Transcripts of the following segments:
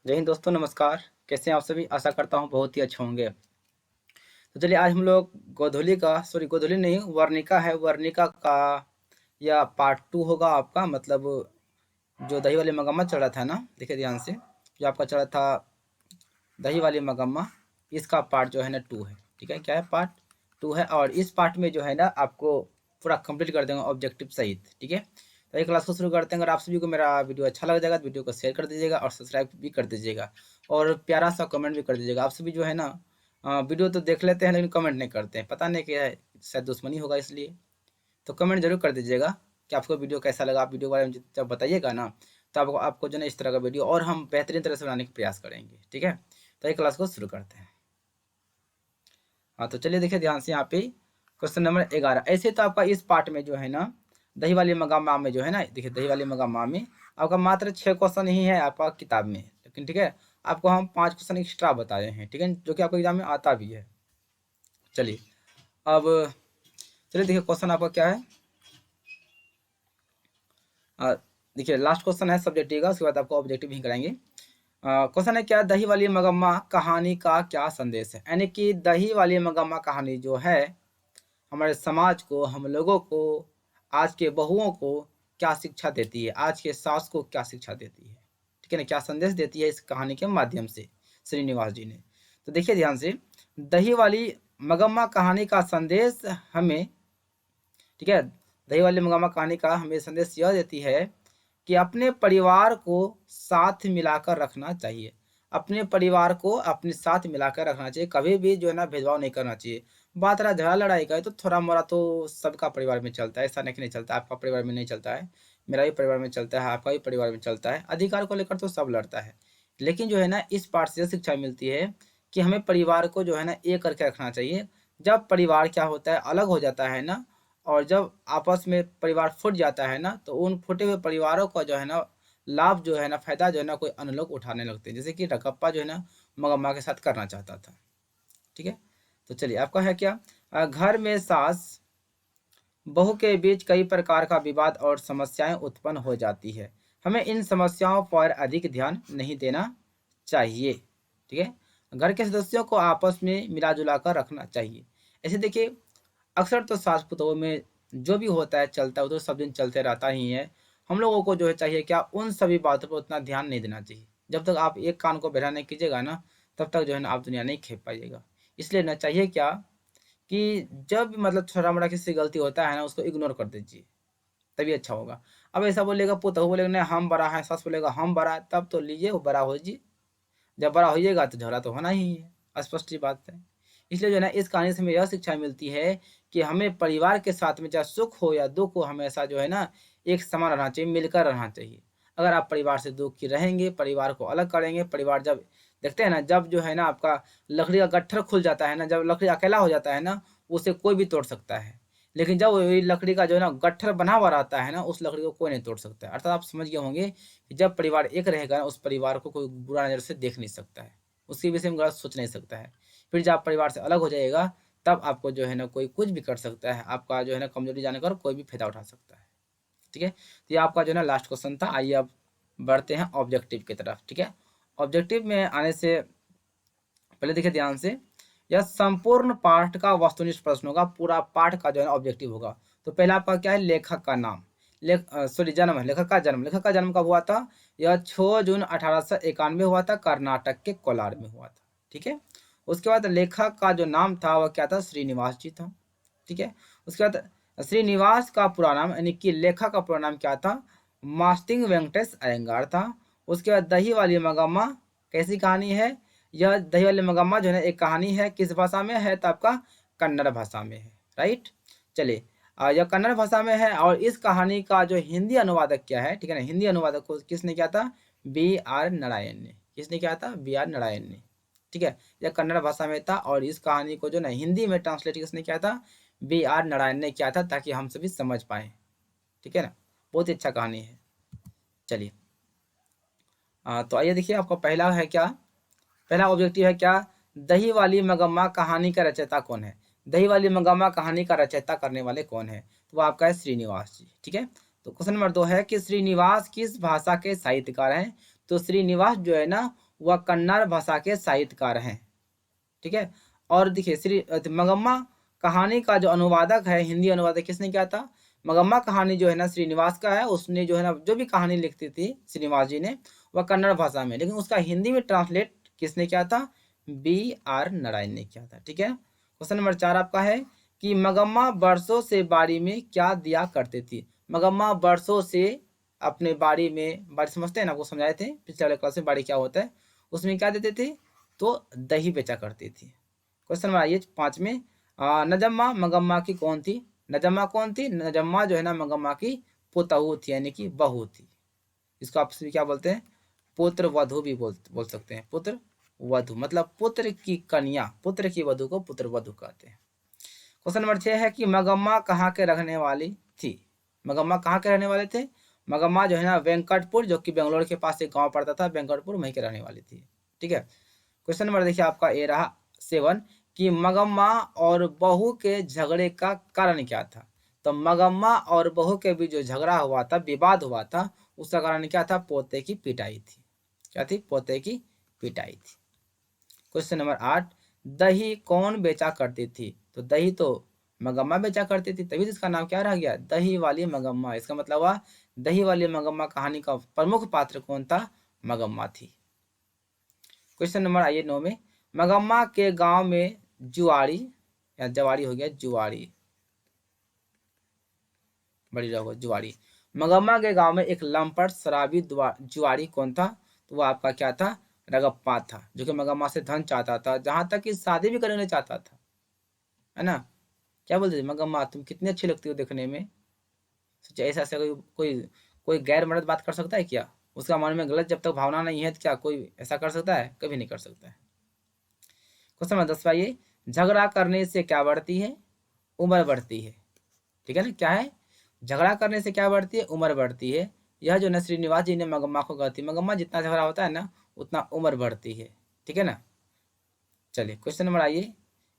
जय हिंद दोस्तों, नमस्कार। कैसे हैं आप सभी? आशा करता हूँ बहुत ही अच्छे होंगे। तो चलिए आज हम लोग गोधूली नहीं, वर्णिका है, वर्णिका का या पार्ट 2 होगा आपका। मतलब जो दही वाली मगम्मा चल रहा था ना, देखिए ध्यान से, जो आपका चल रहा था दही वाली मगम्मा, इसका पार्ट जो है ना 2 है। ठीक है, क्या है? पार्ट 2 है। और इस पार्ट में जो है ना आपको पूरा कंप्लीट कर देंगे ऑब्जेक्टिव सहित। ठीक है, तो ये क्लास को शुरू करते हैं। अगर आप सभी को मेरा वीडियो अच्छा लग जाएगा तो वीडियो को शेयर कर दीजिएगा और सब्सक्राइब भी कर दीजिएगा और प्यारा सा कमेंट भी कर दीजिएगा। आप सभी जो है ना वीडियो तो देख लेते हैं लेकिन कमेंट नहीं करते हैं, पता नहीं क्या है, शायद दुश्मनी होगा इसलिए। तो कमेंट जरूर कर दीजिएगा कि आपको वीडियो कैसा लगा। आप वीडियो के बारे में जब बताइएगा ना, तो आपको आपको जो है इस तरह का वीडियो और हम बेहतरीन तरह से बनाने का प्रयास करेंगे। ठीक है, तो ये क्लास को शुरू करते हैं। हाँ, तो चलिए देखिए ध्यान से यहाँ पे क्वेश्चन नंबर 11। ऐसे तो आपका इस पार्ट में जो है ना दही वाली मगम्मा में जो है ना, देखिए दही वाली मगम्मा में आपका मात्र 6 क्वेश्चन ही है आपका किताब में, लेकिन ठीक है आपको हम 5 क्वेश्चन एक्स्ट्रा बता रहे हैं। ठीक है, जो कि आपको एग्जाम में आता भी है। चलिए अब चलिए देखिए क्वेश्चन आपका क्या है। आ, देखिए लास्ट क्वेश्चन है सब्जेक्टिव का, उसके बाद आपको ऑब्जेक्टिव ही कराएंगे। क्वेश्चन है क्या, दही वाली मगम्मा कहानी का क्या संदेश है। यानी कि दही वाली मगम्मा कहानी जो है हमारे समाज को, हम लोगों को, आज के बहुओं को क्या शिक्षा देती है, आज के सास को क्या शिक्षा देती है। ठीक है ना, क्या संदेश देती है इस कहानी के माध्यम से श्रीनिवास जी ने। तो देखिए ध्यान से, दही वाली मगम्मा कहानी का संदेश हमें, ठीक है, दही वाली मगम्मा कहानी का हमें संदेश यह देती है कि अपने परिवार को साथ मिलाकर रखना चाहिए। अपने परिवार को अपने साथ मिलाकर रखना चाहिए, कभी भी जो है ना भेदभाव नहीं करना चाहिए। बात रहा झगड़ा लड़ाई का, तो थोड़ा मोड़ा तो सबका परिवार में चलता है, ऐसा नहीं कि नहीं चलता। आपका परिवार में नहीं चलता है, मेरा भी परिवार में चलता है, आपका भी परिवार में चलता है। अधिकार को लेकर तो सब लड़ता है, लेकिन जो है ना इस पाठ से शिक्षा मिलती है कि हमें परिवार को जो है ना एक करके रखना चाहिए। जब परिवार क्या होता है अलग हो जाता है ना, और जब आपस में परिवार फूट जाता है ना, तो उन फूटे हुए परिवारों का जो है ना लाभ जो है ना, फायदा जो है ना कोई अन्य लोग उठाने लगते हैं, जैसे कि रकप्पा जो है ना मगम्मा के साथ करना चाहता था। ठीक है, तो चलिए आपका है क्या, घर में सास बहू के बीच कई प्रकार का विवाद और समस्याएं उत्पन्न हो जाती है। हमें इन समस्याओं पर अधिक ध्यान नहीं देना चाहिए। ठीक है, घर के सदस्यों को आपस में मिला जुला कर रखना चाहिए। ऐसे देखिए अक्सर तो सास पुतों में जो भी होता है चलता है, वो तो सब दिन चलते रहता ही है। हम लोगों को जो है चाहिए क्या, उन सभी बातों पर उतना ध्यान नहीं देना चाहिए। जब तक आप एक कान को बहरा नहीं कीजिएगा ना, तब तक जो है ना आप दुनिया नहीं खेप पाइएगा। इसलिए ना चाहिए क्या कि जब मतलब छोटा मोटा किसी से गलती होता है ना, उसको इग्नोर कर दीजिए, तभी अच्छा होगा। अब ऐसा बोलेगा पुतहु बोलेगा नहीं हम बड़ा है, सास बोलेगा हम बड़ा है, तब तो लीजिए वो बड़ा होइए। जब बड़ा होइएगा तो झगड़ा तो होना ही है, स्पष्ट सी बात है। इसलिए जो है ना इस कहानी से हमें यह शिक्षा मिलती है कि हमें परिवार के साथ में चाहे सुख हो या दुख हो, हमेशा जो है ना एक समान रहना चाहिए, मिलकर रहना चाहिए। अगर आप परिवार से दुखी रहेंगे, परिवार को अलग करेंगे, परिवार जब देखते हैं ना, जब जो है ना आपका लकड़ी का गट्ठर खुल जाता है ना, जब लकड़ी अकेला हो जाता है ना, उसे कोई भी तोड़ सकता है। लेकिन जब वही लकड़ी का जो है ना गट्ठर बना हुआ रहता है ना, उस लकड़ी को कोई नहीं तोड़ सकता है। अर्थात आप समझ गए होंगे कि जब परिवार एक रहेगा ना, उस परिवार को कोई बुरा नज़र से देख नहीं सकता है, उसके विषय में गलत सोच नहीं सकता है। फिर जब आप परिवार से अलग हो जाइएगा, तब आपको जो है ना कोई कुछ भी कर सकता है, आपका जो है ना कमजोरी जाने पर कोई भी फायदा उठा सकता है। ठीक है, तो ये आपका जो है ना लास्ट क्वेश्चन था। आइए अब बढ़ते हैं ऑब्जेक्टिव की तरफ। ठीक है, ऑब्जेक्टिव में आने से पहले देखिए ध्यान से, यह संपूर्ण पाठ का वस्तुनिष्ठ प्रश्न होगा, पूरा पाठ का जो है ऑब्जेक्टिव होगा। तो पहला आपका क्या है, लेखक का नाम, जन्म है, लेखक का जन्म। लेखक का जन्म कब हुआ था? यह 6 जून 1891 हुआ था, कर्नाटक के कोलार में हुआ था। ठीक है, उसके बाद लेखक का जो नाम था वह क्या था, श्रीनिवास जी था। ठीक है, उसके बाद श्रीनिवास का पूरा नाम यानी कि लेखक का पूरा नाम क्या था, मास्तिंग वेंकटेश अयंगार था। उसके बाद दही वाली मगम्मा कैसी कहानी है, यह दही वाली मगम्मा जो है एक कहानी है, किस भाषा में है, तो आपका कन्नड़ भाषा में है। राइट, चलिए यह कन्नड़ भाषा में है। और इस कहानी का जो हिंदी अनुवादक क्या है, ठीक है ना, हिंदी अनुवादक को किसने किया था, बी आर नारायण ने। किसने किया था, बी आर नारायण ने। ठीक है, यह कन्नड़ भाषा में था और इस कहानी को जो ना हिंदी में ट्रांसलेट किसने किया था, बी आर नारायण ने किया था, ताकि हम सभी समझ पाए। ठीक है ना, बहुत ही अच्छा कहानी है। चलिए तो आइए देखिए आपका पहला है क्या, पहला ऑब्जेक्टिव है क्या, दही वाली मगम्मा कहानी का रचयिता कौन है। दही वाली मगम्मा कहानी का रचयिता करने वाले कौन है, तो वो आपका है श्रीनिवास जी। ठीक है, तो क्वेश्चन नंबर 2 है कि श्रीनिवास किस भाषा के साहित्यकार हैं। तो श्रीनिवास जो है ना वह कन्नड़ भाषा के साहित्यकार हैं। ठीक है। और देखिए श्री मंगम्मा कहानी का जो अनुवादक है, हिंदी अनुवादक किसने किया था? मंगम्मा कहानी जो है ना श्रीनिवास का है, उसने जो है ना जो भी कहानी लिखती थी श्रीनिवास जी ने, वह कन्नड़ भाषा में, लेकिन उसका हिंदी में ट्रांसलेट किसने किया था? B.R. नारायण ने किया था। ठीक है। क्वेश्चन नंबर 4 आपका है कि मंगम्मा बरसों से बाड़ी में क्या दिया करती थी? मंगम्मा बरसों से अपने बाड़ी में, बाड़ी समझते हैं ना, वो समझाए थे पिछले वाले क्लास में, बाड़ी क्या होता है, उसमें क्या देते थे? तो दही बेचा करती थी। क्वेश्चन नंबर आइए 5 में, नजम्मा मंगम्मा की कौन थी? नजम्मा कौन थी? नजम्मा जो है ना मंगम्मा की पुतहू थी, यानी कि बहू थी। इसको आप क्या बोलते हैं? पुत्र वधु भी बोल सकते हैं। पुत्र वधु मतलब पुत्र की कन्या, पुत्र की वधु को पुत्र वधु कहते हैं। क्वेश्चन नंबर 6 है कि मंगम्मा कहाँ के रहने वाली थी? मंगम्मा कहाँ के रहने वाले थे? मंगम्मा जो है ना वेंकटपुर, जो कि बेंगलोर के पास एक गांव पड़ता था, वेंकटपुर, वहीं के रहने वाली थी। ठीक है। क्वेश्चन नंबर देखिए आपका ए रहा 7 कि मंगम्मा और बहू के झगड़े का कारण क्या था? तो मंगम्मा और बहू के बीच जो झगड़ा हुआ था, विवाद हुआ था, उसका कारण क्या था? पोते की पिटाई थी। क्या थी? पोते की पिटाई थी। क्वेश्चन नंबर 8, दही कौन बेचा करती थी? तो दही तो मंगम्मा बेचा करती थी, तभी तो इसका नाम क्या रह गया? दही वाली मंगम्मा। इसका मतलब हुआ दही वाली मंगम्मा कहानी का प्रमुख पात्र कौन था? मंगम्मा थी। क्वेश्चन नंबर आइए 9 में, मंगम्मा के गांव में जुआरी, या जवारी हो गया, जुआरी, बड़ी रहो जुआरी। मंगम्मा के गांव में एक लंपट शराबी जुआरी कौन था? तो वो आपका क्या था? रगप्पा था, जो कि मंगम्मा से धन चाहता था, जहां तक कि शादी भी करने चाहता था, है ना। क्या बोलते थे? मंगम्मा तुम कितनी अच्छी लगती हो देखने में। सोचिए ऐसा ऐसा कोई कोई गैर मर्द बात कर सकता है क्या? उसका मन में गलत जब तक भावना नहीं है तो क्या कोई ऐसा कर सकता है? कभी नहीं कर सकता है। क्वेश्चन नंबर 10 पाइए, झगड़ा करने से क्या बढ़ती है? उम्र बढ़ती है। ठीक है ना। क्या है? झगड़ा करने से क्या बढ़ती है? उम्र बढ़ती है। यह जो न श्रीनिवास जी ने मंगम्मा को कहती, मंगम्मा जितना झगड़ा होता है ना उतना उम्र बढ़ती है। ठीक है ना। चलिए क्वेश्चन नंबर आइए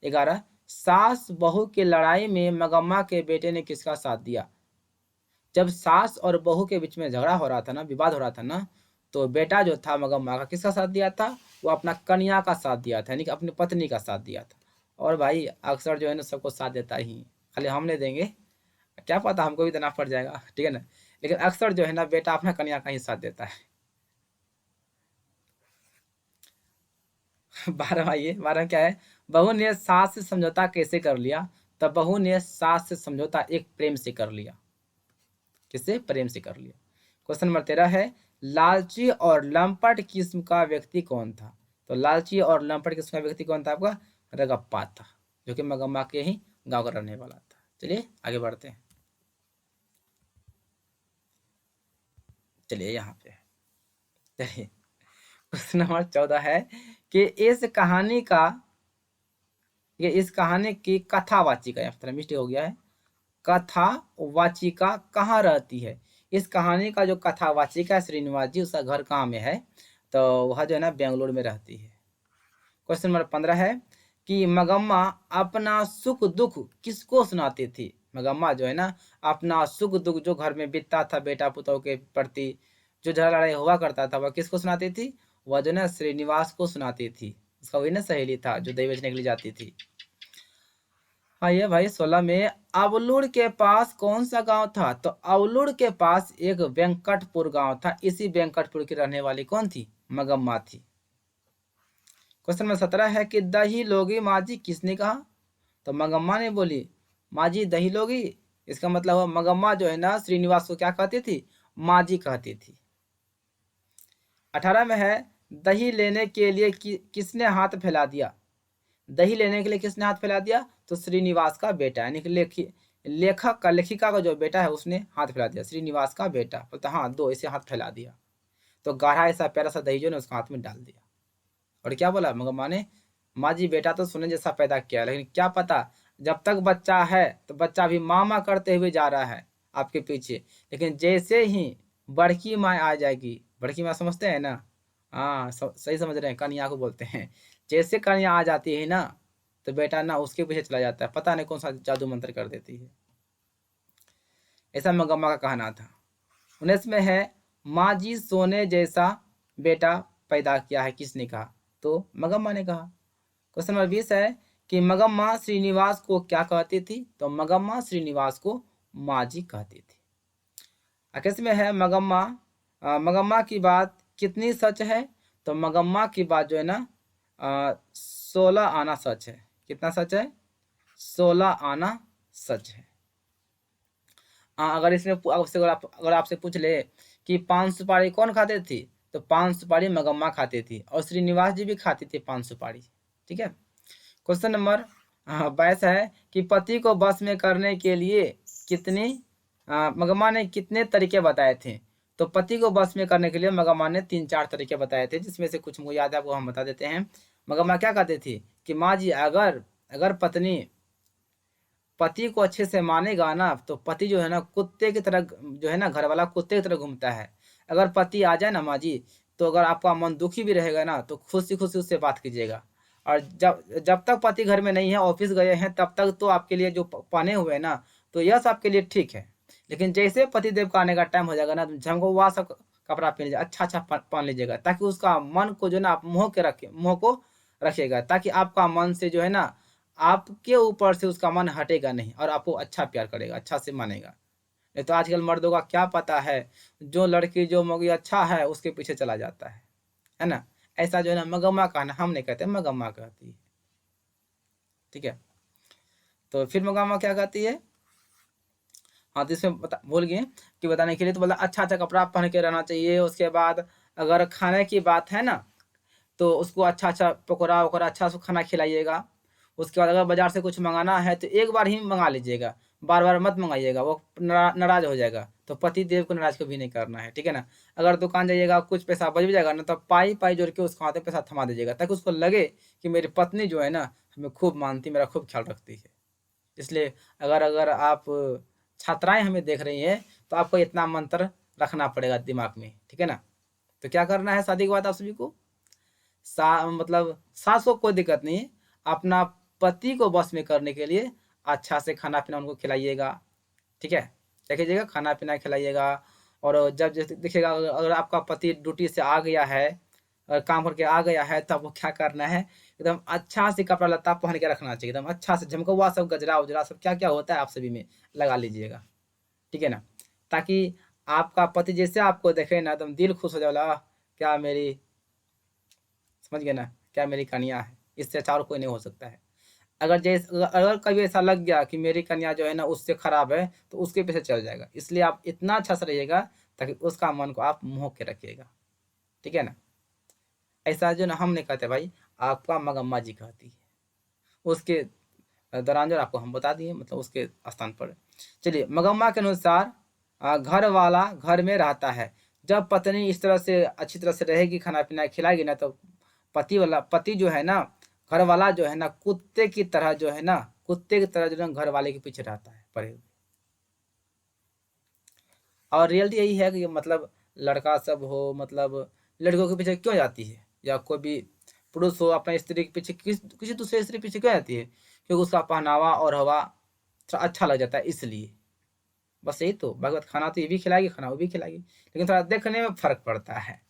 11, सास बहू की लड़ाई में मंगम्मा के बेटे ने किसका साथ दिया? जब सास और बहू के बीच में झगड़ा हो रहा था ना, विवाद हो रहा था ना, तो बेटा जो था मंगम्मा का किसका साथ दिया था? वो अपना कन्या का साथ दिया था, यानी कि अपनी पत्नी का साथ दिया था। और भाई अक्सर जो है ना सबको साथ देता ही, खाली हम नहीं देंगे, क्या पता हमको भी देना पड़ जाएगा। ठीक है ना। लेकिन अक्सर जो है ना बेटा अपना कन्या का ही साथ देता है। 12 आइए, 12 क्या है? बहू ने सास से समझौता कैसे कर लिया? तब बहू ने सास से समझौता एक प्रेम से कर लिया। किससे? प्रेम से कर लिया। क्वेश्चन नंबर 13 है, लालची और लंपट किस्म का व्यक्ति कौन था? तो लालची और लंपट किस्म का व्यक्ति कौन था आपका? रगप्पा था, जो कि मंगम्मा के ही गांव का रहने वाला था। चलिए आगे बढ़ते हैं। चलिए यहाँ पे चलिए क्वेश्चन नंबर 14 है कि इस कहानी का, ये इस कहानी की कथावाचिका, या थोड़ा मिस्टेक हो गया है, कथावाचिका कहाँ रहती है? इस कहानी का जो कथावाचिका है श्रीनिवास जी, उसका घर कहाँ में है? तो वह जो है ना बेंगलोर में रहती है। क्वेश्चन नंबर 15 है कि मंगम्मा अपना सुख दुख किसको सुनाती थी? मंगम्मा जो है ना अपना सुख दुख जो घर में बीतता था बेटा पुतों के प्रति, जो झगड़ा लड़ाई हुआ करता था, वह किसको सुनाती थी? वह जो ना श्रीनिवास को सुनाती थी। उसका वही ना सहेली था जो दही बेचने के लिए जाती थी। हाँ ये भाई 16 में, अवलूर के पास कौन सा गांव था? तो अवलूर के पास एक वेंकटपुर गांव था। इसी वेंकटपुर की रहने वाली कौन थी? मंगम्मा थी। क्वेश्चन नंबर 17 है कि दही लोगी माँ जी किसने कहा? तो मंगम्मा ने बोली माँ जी दही लोगी। इसका मतलब हुआ मंगम्मा जो है ना श्रीनिवास को क्या कहती थी? माँ जी कहती थी। 18 में है, दही लेने के लिए किसने हाथ फैला दिया? दही लेने के लिए किसने हाथ फैला दिया? तो श्रीनिवास का बेटा, यानी कि लेखक का, लेखिका का जो बेटा है उसने हाथ फैला दिया। श्रीनिवास का बेटा बोलता हाँ दो, ऐसे हाथ फैला दिया, तो गाढ़ा ऐसा प्यारा सा दही जो ने उसका हाथ में डाल दिया। और क्या बोला मंगम्मा ने? माँ जी बेटा तो सोने जैसा पैदा किया, लेकिन क्या पता जब तक बच्चा है तो बच्चा भी मामा करते हुए जा रहा है आपके पीछे, लेकिन जैसे ही बड़की माँ आ जाएगी, बड़की माँ समझते हैं ना, हाँ सही समझ रहे हैं, कन्या को बोलते हैं, जैसे कन्या आ जाती है ना तो बेटा ना उसके पीछे चला जाता है, पता नहीं कौन सा जादू मंत्र कर देती है। ऐसा मंगम्मा का कहना था। 19 में है, माँ जी सोने जैसा बेटा पैदा किया है किसने कहा? तो मगम्मा ने कहा। क्वेश्चन नंबर 20 है कि मगम्मा श्रीनिवास को क्या कहती थी? तो मगम्मा श्रीनिवास को माँ जी कहती थी। 21 में है मगम्मा की बात कितनी सच है? तो मगम्मा की बात जो है ना 16 आना सच है। कितना सच है? 16 आना सच है। अगर इसमें आपसे अगर आपसे पूछ ले कि 5 सुपारी कौन खाते थी? तो 5 सुपारी मगम्मा खाती थी और श्रीनिवास जी भी खाती थी 5 सुपारी। ठीक है। क्वेश्चन नंबर 22 है कि पति को बस में करने के लिए मगम्मा ने कितने तरीके बताए थे? तो पति को बस में करने के लिए मगम्मा ने 3-4 तरीके बताए थे, जिसमें से कुछ मुझे याद है वो हम बता देते हैं। मगम्मा क्या कहती थी कि माँ जी अगर पत्नी पति को अच्छे से मानेगा ना तो पति जो है ना कुत्ते की तरह, जो है ना घर वाला कुत्ते की तरह घूमता है। अगर पति आ जाए ना माँ जी, तो अगर आपका मन दुखी भी रहेगा ना तो खुशी खुशी उससे बात कीजिएगा। और जब जब तक पति घर में नहीं है, ऑफिस गए हैं, तब तक तो आपके लिए जो पहने हुए हैं ना तो यह सब आपके लिए ठीक है। लेकिन जैसे पति देव का आने का टाइम हो जाएगा ना, तो झमकवा सब कपड़ा पहन लीजिएगा, अच्छा पहन लीजिएगा, ताकि उसका मन को जो है ना आप मुँह को रखिएगा, ताकि आपका मन से जो है ना आपके ऊपर से उसका मन हटेगा नहीं और आपको अच्छा प्यार करेगा, अच्छा से मानेगा। नहीं तो आजकल मर्दों का क्या पता है, जो लड़की जो मौगी अच्छा है उसके पीछे चला जाता है ना। ऐसा जो है ना मगम्मा कहना हम नहीं कहते, मगम्मा कहती है। ठीक है। तो फिर मगम्मा क्या कहती है? हाँ, तो इसमें भूल गए कि बताने के लिए, तो बोला अच्छा अच्छा कपड़ा पहन के रहना चाहिए। उसके बाद अगर खाने की बात है ना तो उसको अच्छा अच्छा पकौड़ा वकौड़ा अच्छा से खाना खिलाइएगा। उसके बाद अगर बाजार से कुछ मंगाना है तो एक बार ही मंगा लीजिएगा, बार बार मत मंगाइएगा, वो नाराज हो जाएगा। तो पति देव को नाराज कभी नहीं करना है। ठीक है ना। अगर दुकान जाइएगा कुछ पैसा बच भी जाएगा ना तो पाई पाई जोड़ के उसको हाथ में पैसा थमा दीजिएगा, ताकि उसको लगे कि मेरी पत्नी जो है ना हमें खूब मानती, मेरा खूब ख्याल रखती है। इसलिए अगर अगर आप छात्राएं हमें देख रही हैं तो आपको इतना मंत्र रखना पड़ेगा दिमाग में। ठीक है ना। तो क्या करना है शादी के बाद आप सभी को, मतलब सास को कोई दिक्कत नहीं, अपना पति को बस में करने के लिए अच्छा से खाना पीना उनको खिलाइएगा। ठीक है। क्या कीजिएगा? खाना पीना खिलाइएगा। और जब जैसे देखिएगा अगर आपका पति ड्यूटी से आ गया है, काम करके आ गया है, तब वो क्या करना है, एकदम अच्छा से कपड़ा लत्ता पहन के रखना चाहिए, एकदम अच्छा से झमकौआ सब गजरा उजरा सब क्या क्या होता है आप सभी में लगा लीजिएगा। ठीक है ना। ताकि आपका पति जैसे आपको देखे ना एकदम दिल खुश हो जाएगा, क्या मेरी, समझ गए ना, क्या मेरी कन्या है, इससे अच्छा और कोई नहीं हो सकता है। अगर कभी ऐसा लग गया कि मेरी कन्या जो है ना उससे खराब है तो उसके पीछे चल जाएगा। इसलिए आप इतना अच्छा से रहिएगा ताकि उसका मन को आप मोह के रखिएगा। ठीक है ना। ऐसा जो ना हम नहीं कहते भाई, आपका मगम्मा जी कहती है। उसके दौरान जो आपको हम बता दिए, मतलब उसके स्थान पर। चलिए, मगम्मा के अनुसार घर वाला घर में रहता है। जब पत्नी इस तरह से अच्छी तरह से रहेगी, खाना पीना खिलाएगी ना, तो पति जो है ना, घर वाला जो है ना कुत्ते की तरह जो है ना, कुत्ते की तरह जो है घर वाले के पीछे रहता है पड़े हुए। और रियलिटी यही है कि मतलब लड़का सब हो, मतलब लड़कों के पीछे क्यों जाती है, या कोई भी पुरुष हो अपने स्त्री के पीछे, किसी दूसरे स्त्री के पीछे क्यों जाती है? क्योंकि उसका पहनावा और हवा थोड़ा अच्छा लग जाता है, इसलिए। बस यही तो, भगवत खाना तो ये भी खिलाएगी, खाना वो भी खिलाएगी, लेकिन थोड़ा देखने में फर्क पड़ता है।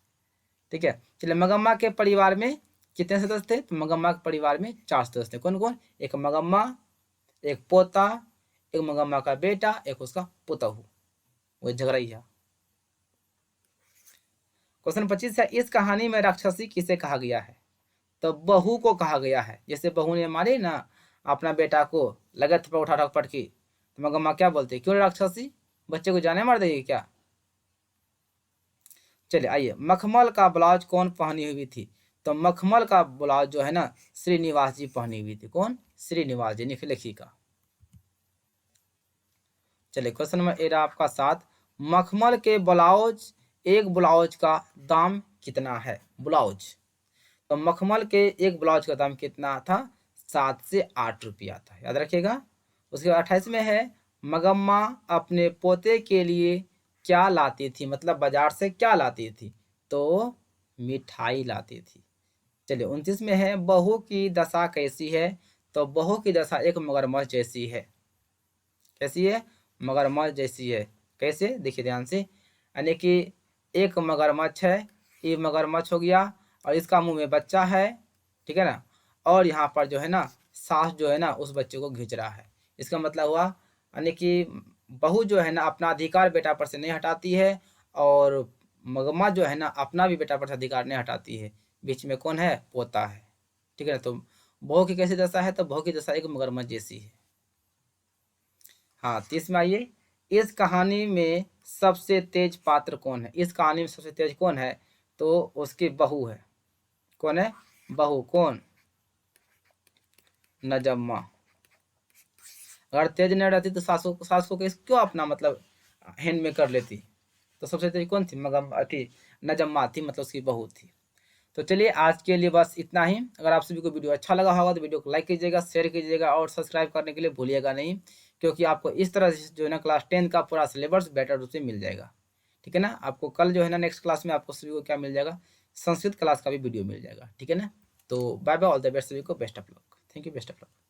ठीक है। चलिए, मगम्मा के परिवार में कितने सदस्य थे? तो मगम्मा के परिवार में 4 सदस्य थे। कौन कौन? एक मगम्मा, एक पोता, एक मगम्मा का बेटा, एक उसका पुतहू, वो झगड़ैया। क्वेश्चन 25 है, इस कहानी में राक्षसी किसे कहा गया है? तो बहू को कहा गया है। जैसे बहू ने मारी ना अपना बेटा को, लगत पर उठा पटकी, तो मगम्मा क्या बोलते, क्यों राक्षसी, बच्चे को जाने मार देगी क्या? चलिए आइए, मखमल का ब्लाउज कौन पहनी हुई थी? तो मखमल का ब्लाउज जो है ना श्रीनिवास जी पहनी हुई थी। कौन? श्रीनिवास जी, लिखी का। चलिए, क्वेश्चन नंबर 8 आपका 7, मखमल के ब्लाउज, एक ब्लाउज का दाम कितना है? ब्लाउज, तो मखमल के एक ब्लाउज का दाम कितना था? 7 से 8 रुपया था, याद रखिएगा। उसके बाद 28 में है, मगम्मा अपने पोते के लिए क्या लाती थी, मतलब बाजार से क्या लाती थी? तो मिठाई लाती थी। चलिए, 29 में है, बहू की दशा कैसी है? तो बहू की दशा एक मगरमच्छ जैसी है। कैसी है? मगरमच्छ जैसी है। कैसे? देखिए ध्यान से, यानी कि एक मगरमच्छ है, ये मगरमच्छ हो गया, और इसका मुंह में बच्चा है, ठीक है ना, और यहाँ पर जो है ना सास जो है ना उस बच्चे को खींच रहा है। इसका मतलब हुआ यानी कि बहू जो है ना अपना अधिकार बेटा पर से नहीं हटाती है, और मगम्मा जो है ना अपना भी बेटा पर से अधिकार नहीं हटाती है। बीच में कौन है? पोता है, ठीक है ना। तो बहू की कैसी दशा है? तो बहू की दशा एक मगरमच्छ जैसी है। हाँ, 30 में आइए। इस कहानी में सबसे तेज पात्र कौन है? इस कहानी में सबसे तेज कौन है? तो उसकी बहू है। कौन है? बहू। कौन? नजम्मा। अगर तेज नहीं रहती तो सासू को क्यों अपना मतलब हैंड में कर लेती? तो सबसे तेज कौन थी? मगम थी, नजम्मा थी, मतलब उसकी बहू थी। तो चलिए आज के लिए बस इतना ही। अगर आप सभी को वीडियो अच्छा लगा होगा तो वीडियो को लाइक कीजिएगा, शेयर कीजिएगा और सब्सक्राइब करने के लिए भूलिएगा नहीं, क्योंकि आपको इस तरह से जो है ना क्लास 10 का पूरा सिलेबस बेटर रूप से मिल जाएगा, ठीक है ना। आपको कल जो है ना नेक्स्ट क्लास में आपको सभी को क्या मिल जाएगा? संस्कृत क्लास का भी वीडियो मिल जाएगा, ठीक है ना। तो bye bye, all the best सभी को, best of luck. Thank you, best of luck.